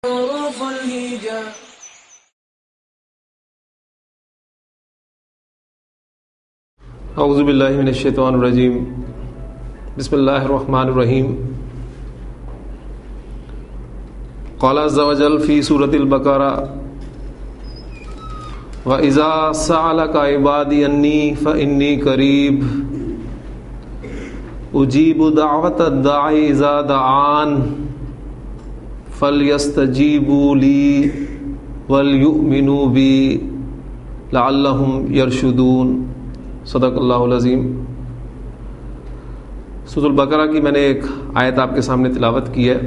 حروف الهجاء. اعوذ باللہ من الشیطان الرجیم. بسم اللہ الرحمن الرحیم. قال عز وجل فی سورۃ البقرہ وَإِذَا سَأَلَكَ عِبَادِي أَنِّي فَإِنِّي قَرِيبٌ أُجِيبُ دَعْوَةَ الدَّاعِ إِذَا دَعَانِ فَلْيَسْتَجِيبُوا لِي وَلْيُؤْمِنُوا بِي لَعَلَّهُمْ يَرْشُدُونَ. صدق اللہ العظیم. سورۃ البقرہ کی میں نے ایک آیت آپ کے سامنے تلاوت کی ہے.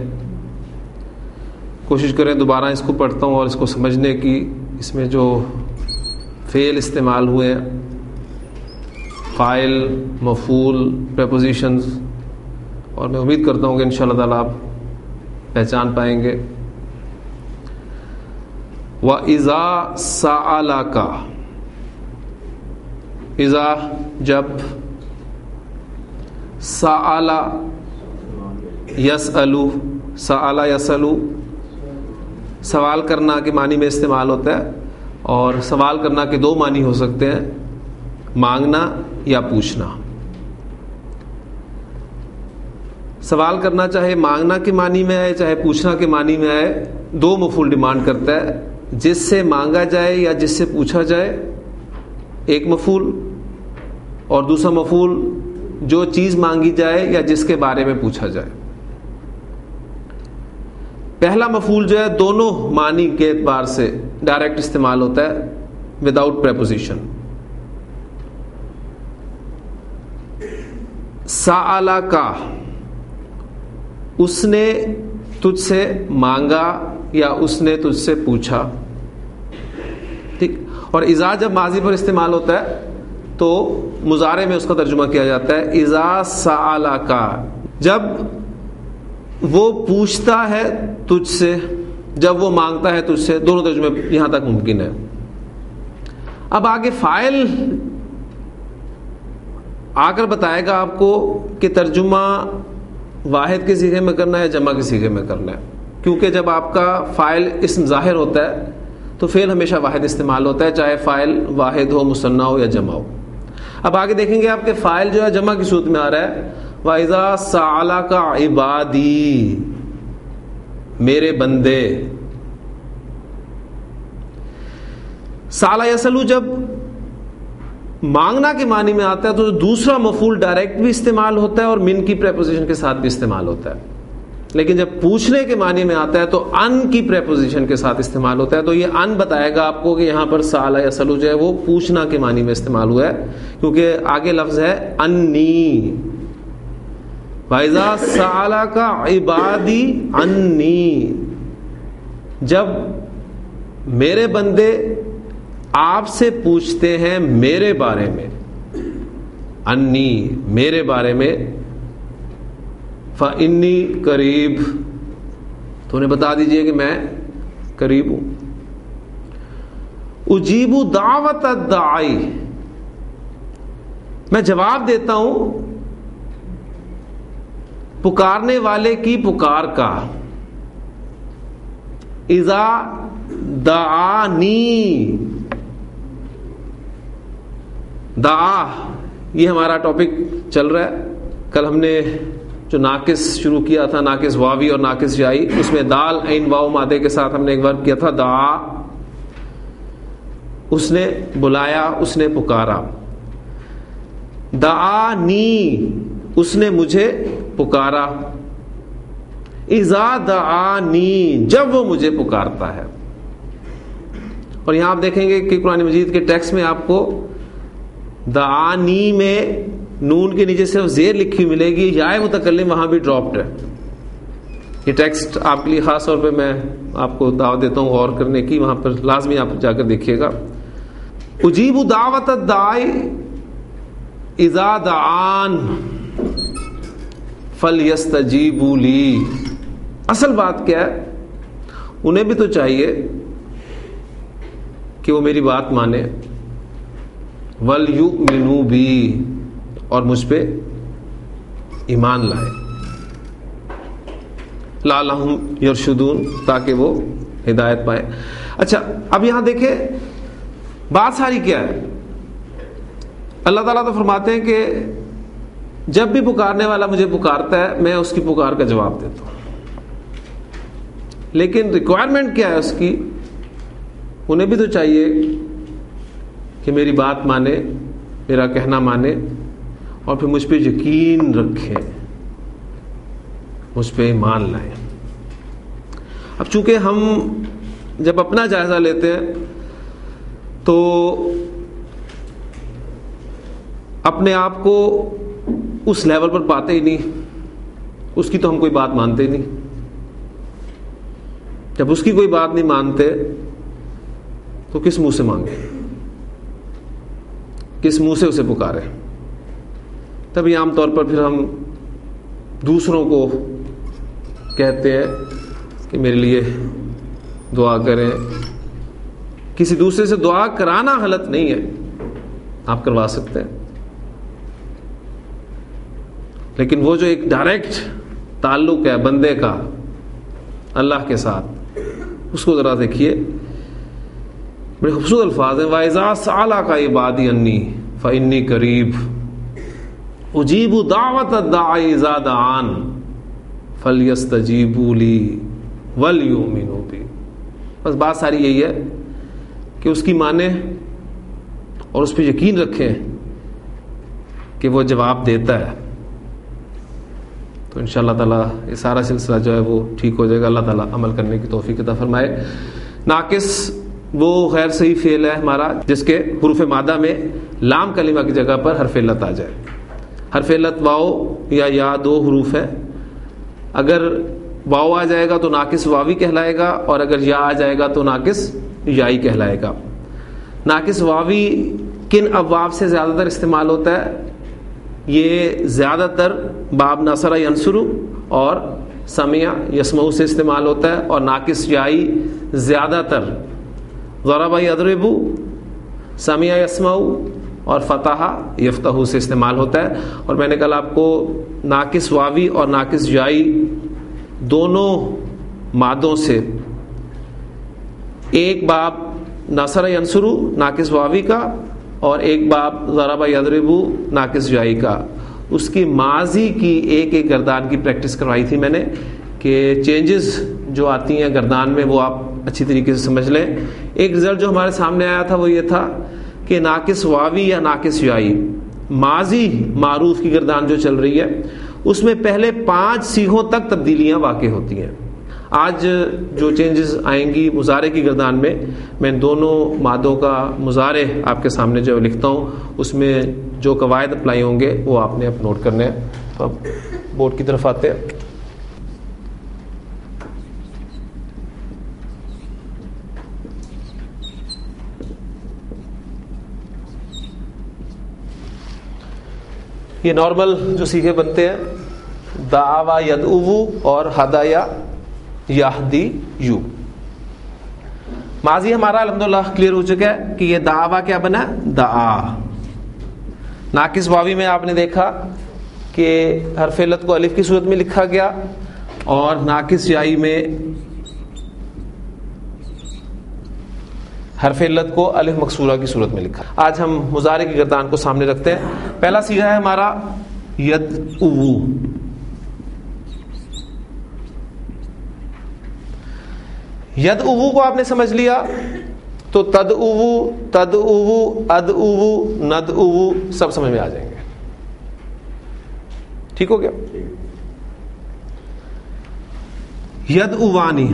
کوشش کریں دوبارہ اس کو پڑھتا ہوں اور اس کو سمجھنے کی. اس میں جو فعل استعمال ہوئے ہیں، فاعل، مفعول، پریپوزیشنز، اور میں امید کرتا ہوں کہ انشاءاللہ تعالیٰ آپ پہچان پائیں گے. وَإِذَا سَأَلَكَ، اذا جب، سأل یسأل، سأل یسأل سوال کرنا کے معنی میں استعمال ہوتا ہے، اور سوال کرنا کے دو معنی ہو سکتے ہیں، مانگنا یا پوچھنا. سوال کرنا چاہے مانگنا کے معنی میں آئے چاہے پوچھنا کے معنی میں آئے، دو مفعول ڈیمانڈ کرتا ہے. جس سے مانگا جائے یا جس سے پوچھا جائے ایک مفعول، اور دوسرا مفعول جو چیز مانگی جائے یا جس کے بارے میں پوچھا جائے. پہلا مفعول جو ہے دونوں معنی کے اعتبار سے ڈائریکٹ استعمال ہوتا ہے وداؤٹ پریپوزیشن. سألا کا، اس نے تجھ سے مانگا یا اس نے تجھ سے پوچھا. ٹھیک. اور اذا جب ماضی پر استعمال ہوتا ہے تو مضارع میں اس کا ترجمہ کیا جاتا ہے اذا سألا کا، جب وہ پوچھتا ہے تجھ سے، جب وہ مانگتا ہے تجھ سے. دونوں ترجمے یہاں تک ممکن ہے. اب آگے فاعل آ کر بتائے گا آپ کو کہ ترجمہ واحد کے صیغے میں کرنا ہے یا جمع کے صیغے میں کرنا ہے، کیونکہ جب آپ کا فاعل اسم ظاہر ہوتا ہے تو فعل ہمیشہ واحد استعمال ہوتا ہے، چاہے فاعل واحد ہو، مثنیٰ ہو یا جمع ہو. اب آگے دیکھیں گے آپ کے فاعل جو ہے جمع کی صورت میں آ رہا ہے وَإِذَا سَأَلَكَ عِبَادِي، میرے بندے. سأل یسأل جب مانگنا کے معنی میں آتا ہے تو دوسرا مفعول ڈائریکٹ بھی استعمال ہوتا ہے اور من کی پریپوزیشن کے ساتھ بھی استعمال ہوتا ہے. لیکن جب پوچھنے کے معنی میں آتا ہے تو ان کی پریپوزیشن کے ساتھ استعمال ہوتا ہے. تو یہ ان بتائے گا آپ کو کہ یہاں پر سأل یسأل جو ہے وہ پوچھنا کے معنی میں استعمال ہوا ہے، کیونکہ آگے لفظ ہے انی. وَإِذَا سَأَلَكَ عِبَادِي عَنِّي، جب میرے بندے آپ سے پوچھتے ہیں میرے بارے میں، انی میرے بارے میں، فَإِنِّي قریب، تو انہیں بتا دیجئے کہ میں قریب ہوں. اجیب دعوت الداعی، میں جواب دیتا ہوں پکارنے والے کی پکار کا. اذا دعانی، دعا یہ ہمارا ٹاپک چل رہا ہے. کل ہم نے جو ناقص شروع کیا تھا، ناقص واوی اور ناقص یائی، اس میں دال عین واو مادے کے ساتھ ہم نے ایک ورب کیا تھا دعا. اس نے بلایا، اس نے پکارا. دعانی، اس نے مجھے پکارا. اذا دعانی، جب وہ مجھے پکارتا ہے. اور یہاں آپ دیکھیں گے کہ قرآن مجید کے ٹیکسٹ میں آپ کو دعانی میں نون کے نیچے صرف زیر لکھی ملے گی، یا متکلم وہاں بھی ڈراپڈ ہے. یہ ٹیکسٹ آپ کے لیے خاص طور پہ میں آپ کو دعوت دیتا ہوں غور کرنے کی، وہاں پر لازمی آپ جا کر دیکھیے گا. اجیب دعوت الداعی اذا دعان فَلْيَسْتَجِيبُوا لِي. اصل بات کیا ہے، انہیں بھی تو چاہیے کہ وہ میری بات مانے. وَلْيُؤْمِنُوا بِي، اور مجھ پہ ایمان لائے. لعلہم یرشدون، تاکہ وہ ہدایت پائیں۔ اچھا اب یہاں دیکھیں بات ساری کیا ہے۔ اللہ تعالیٰ تو فرماتے ہیں کہ جب بھی پکارنے والا مجھے پکارتا ہے میں اس کی پکار کا جواب دیتا ہوں، لیکن ریکوائرمنٹ کیا ہے اس کی؟ انہیں بھی تو چاہیے کہ میری بات مانے، میرا کہنا مانے، اور پھر مجھ پہ یقین رکھیں، مجھ پہ ایمان لائیں۔ اب چونکہ ہم جب اپنا جائزہ لیتے ہیں تو اپنے آپ کو اس لیول پر پاتے ہی نہیں، اس کی تو ہم کوئی بات مانتے ہی نہیں۔ جب اس کی کوئی بات نہیں مانتے تو کس منہ سے مانگے، کس منہ سے اسے پکارے؟ تبھی عام طور پر پھر ہم دوسروں کو کہتے ہیں کہ میرے لیے دعا کریں۔ کسی دوسرے سے دعا کرانا غلط نہیں ہے، آپ کروا سکتے ہیں، لیکن وہ جو ایک ڈائریکٹ تعلق ہے بندے کا اللہ کے ساتھ، اس کو ذرا دیکھیے، بڑے خوبصورت الفاظ ہیں۔ وَإِذَا سَأَلَكَ عِبَادِي عَنِّي فَإِنِّي قَرِيبٌ أُجِيبُ دَعْوَةَ الدَّاعِ إِذَا دَعَانِ فَلْيَسْتَجِيبُوا لِي وَلْيُؤْمِنُوا بِي۔ بس بات ساری یہی ہے کہ اس کی مانیں اور اس پہ یقین رکھیں کہ وہ جواب دیتا ہے، تو انشاءاللہ تعالیٰ یہ سارا سلسلہ جو ہے وہ ٹھیک ہو جائے گا۔ اللہ تعالیٰ عمل کرنے کی توفیق عطا فرمائے۔ ناقص وہ غیر صحیح فعل ہے ہمارا جس کے حروف مادہ میں لام کلمہ کی جگہ پر حرف علت آ جائے۔ حرف علت واو یا دو حروف ہے، اگر واو آ جائے گا تو ناقص واوی کہلائے گا، اور اگر یا آ جائے گا تو ناقص یائی کہلائے گا۔ ناقص واوی کن ابواب سے زیادہ تر استعمال ہوتا ہے؟ یہ زیادہ تر باب نصر ینصر اور سمع یسمع سے استعمال ہوتا ہے، اور ناقص یائی زیادہ تر ضرب یضرب، سمع یسمع اور فتح یفتح سے استعمال ہوتا ہے۔ اور میں نے کل آپ کو ناقص واوی اور ناقص یائی دونوں مادوں سے ایک باب نصر ینصر ناقص واوی کا اور ایک باب ضرب یضرب ناقص یائی کا، اس کی ماضی کی ایک ایک گردان کی پریکٹس کروائی تھی میں نے، کہ چینجز جو آتی ہیں گردان میں وہ آپ اچھی طریقے سے سمجھ لیں۔ ایک رزلٹ جو ہمارے سامنے آیا تھا وہ یہ تھا کہ ناقص واوی یا ناقص یائی ماضی معروف کی گردان جو چل رہی ہے اس میں پہلے 5 صیغوں تک تبدیلیاں واقع ہوتی ہیں۔ آج جو چینجز آئیں گی مضارع کی گردان میں دونوں مادوں کا مضارع آپ کے سامنے جو لکھتا ہوں، اس میں جو قواعد اپلائی ہوں گے وہ آپ نے اب نوٹ کرنے ہیں۔ تو اب بورڈ کی طرف آتے ہیں۔ یہ نارمل جو صیغے بنتے ہیں دعوا یدعو اور ہدایا یہدی یو۔ ماضی ہمارا الحمدللہ کلیئر ہو چکا ہے کہ یہ دعوا کیا بنا، دعا۔ ناقص واوی میں آپ نے دیکھا کہ حرف علت کو الف کی صورت میں لکھا گیا، اور ناقص یائی میں حرف علت کو الف مکسورہ کی صورت میں لکھا۔ آج ہم مضارع کی گردان کو سامنے رکھتے ہیں۔ پہلا صیغہ ہے ہمارا یدعو۔ یدعو کو آپ نے سمجھ لیا تو تدعو، تدعو، ادعو، ندعو سب سمجھ میں آ جائیں گے۔ ٹھیک ہو گیا؟ یدعوانی،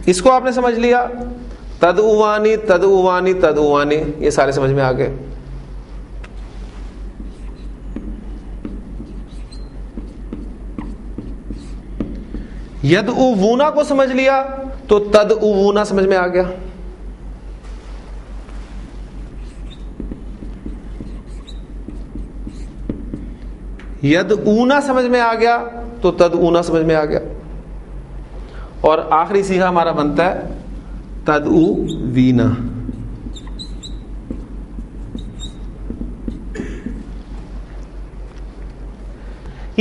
اس کو آپ نے سمجھ لیا، تدعوانی، تدعوانی، تدعوانی، یہ سارے سمجھ میں آ گئے۔ یدعوونا کو سمجھ لیا تو تدعوونا سمجھ میں آ گیا۔ یدعونا سمجھ میں آ گیا تو تدعونا سمجھ میں آ گیا۔ اور آخری صیغہ ہمارا بنتا ہے تدعوینا۔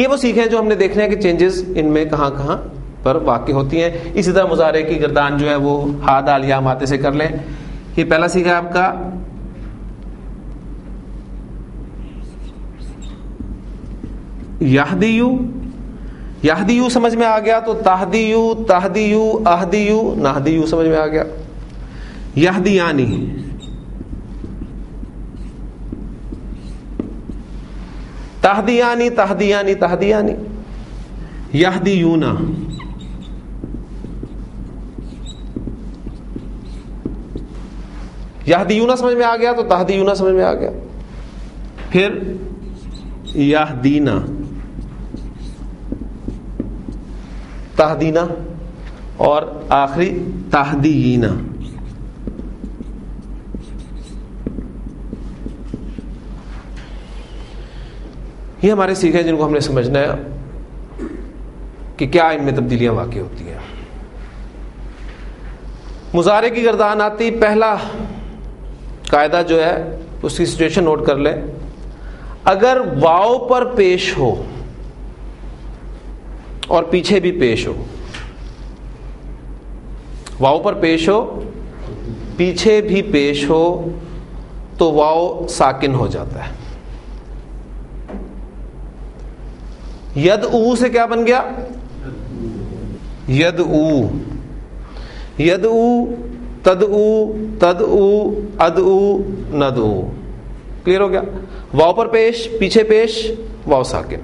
یہ وہ سیکھیں جو ہم نے دیکھنے ہیں کہ چینجز ان میں کہاں کہاں پر واقع ہوتی ہیں. اسی طرح مضارع کی گردان جو ہے وہ ہا دال یا ماتے سے کر لیں. یہ پہلا سیکھا آپ کا یہدیو. یہدیو سمجھ میں آ گیا تو تہدیو, تہدیو, اہدیو, نہدیو سمجھ میں آ گیا. یہدیانی, تہدیانی, تہدیانی, تہدیانی. یہدیونا, یہدیونا سمجھ میں آ گیا تو تہدیونا سمجھ میں آ گیا. پھر یہدینا, تہدینا, اور آخری تہدیینا. یہ ہمارے سیکھے جن کو ہم نے سمجھنا ہے کہ کیا ان میں تبدیلیاں واقع ہوتی ہیں. مضارع کی گردان آتی, پہلا قاعدہ جو ہے اس کی سچویشن نوٹ کر لیں. اگر واو پر پیش ہو اور پیچھے بھی پیش ہو, واو پر پیش ہو پیچھے بھی پیش ہو تو واو ساکن ہو جاتا ہے. ید او سے کیا بن گیا؟ ید او. ید او, تد او, تد او, اد او, ند او. کلیئر ہو گیا؟ واو پر پیش, پیچھے پیش, واو ساکن.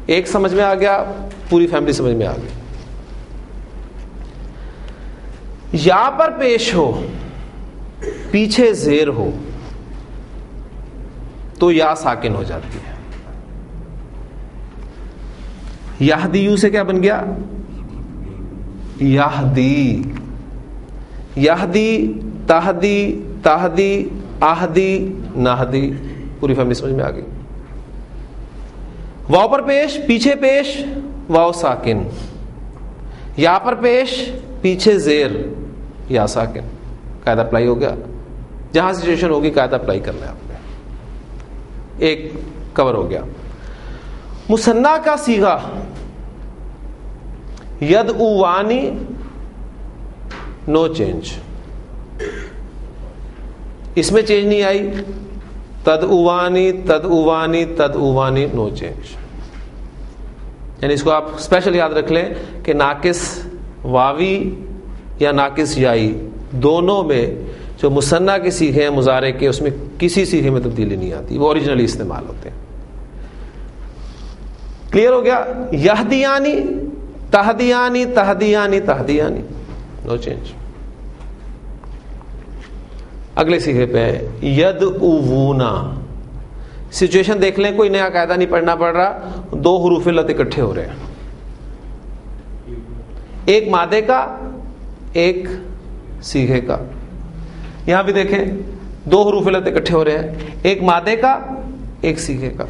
ایک سمجھ میں آ گیا, پوری فیملی سمجھ میں آ گئی. یا پر پیش ہو پیچھے زیر ہو تو یا ساکن ہو جاتی ہے. یہدیو سے کیا بن گیا؟ یہدی. یہدی, تہدی, تہدی, آہدی, نہدی. پوری فیملی سمجھ میں آ گئی. واو پر پیش, پیچھے پیش, واو ساکن. یا پر پیش, پیچھے زیر, یا ساکن. قاعدہ اپلائی ہو گیا. جہاں سچویشن ہوگی قاعدہ اپلائی کرنا ہے آپ نے. ایک کور ہو گیا. مثنیٰ کا صیغہ ید اوانی, نو چینج. اس میں چینج نہیں آئی. تد اوانی, تد اوانی, تد اوانی, نو چینج. یعنی اس کو آپ اسپیشل یاد رکھ لیں کہ ناقص واوی یا ناقص یائی دونوں میں جو مثنیٰ کے صیغے ہیں مضارع کے, اس میں کسی صیغے میں تبدیلی نہیں آتی, وہ اوریجنلی استعمال ہوتے ہیں. کلیئر ہو گیا؟ یہدیانی, تہدیانی, تہدیانی, تہدیانی, نو چینج. اگلے صیغے پہ ید اوونا. سچویشن دیکھ لیں, کوئی نیا قاعدہ نہیں پڑھنا پڑ رہا, دو حروف علت اکٹھے ہو رہے ہیں. ایک مادے کا, ایک صیغے کا. یہاں بھی دیکھیں دو حروف علت اکٹھے ہو رہے ہیں, ایک مادے کا, ایک صیغے کا.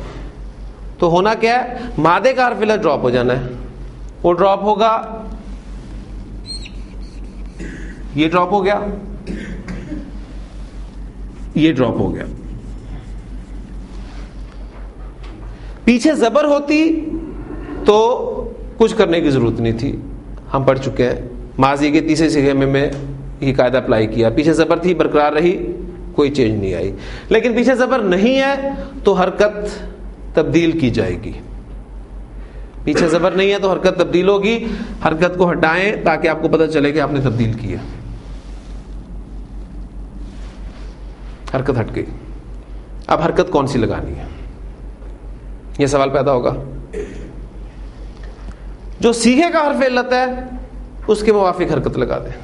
تو ہونا کیا ہے؟ مادے کا حرف علت ڈراپ ہو جانا ہے. وہ ڈراپ ہوگا, یہ ڈراپ ہو گیا, یہ ڈراپ ہو گیا. پیچھے زبر ہوتی تو کچھ کرنے کی ضرورت نہیں تھی, ہم پڑھ چکے ہیں. ماضی کے تیسرے صیغے میں یہ قاعدہ اپلائی کیا. پیچھے زبر تھی, برقرار رہی, کوئی چینج نہیں آئی. لیکن پیچھے زبر نہیں ہے تو حرکت تبدیل کی جائے گی. پیچھے زبر نہیں ہے تو حرکت تبدیل ہوگی. حرکت کو ہٹائیں تاکہ آپ کو پتہ چلے کہ آپ نے تبدیل کیا. حرکت ہٹ گئی. اب حرکت کون سی لگانی ہے, یہ سوال پیدا ہوگا. جو صیغے کا حرف علت ہے اس کے موافق حرکت لگا دیں.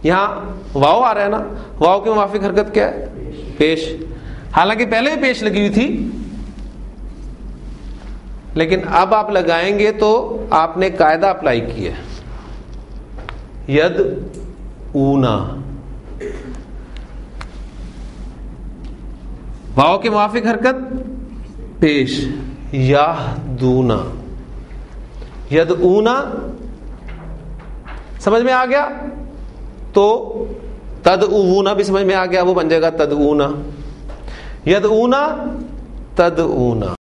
یہاں واو آ رہا ہے نا, واو کے موافق حرکت کیا ہے؟ پیش. حالانکہ پہلے بھی پیش لگی ہوئی تھی, لیکن اب آپ لگائیں گے تو آپ نے قاعدہ اپلائی کیا ہے. ید اونا, واو کے موافق حرکت پیش. یہدونا, ید اونا. سمجھ میں آ گیا؟ تو تد اونا بھی سمجھ میں آ گیا, وہ بن جائے گا تد اونا. ید اونا, تدعونا.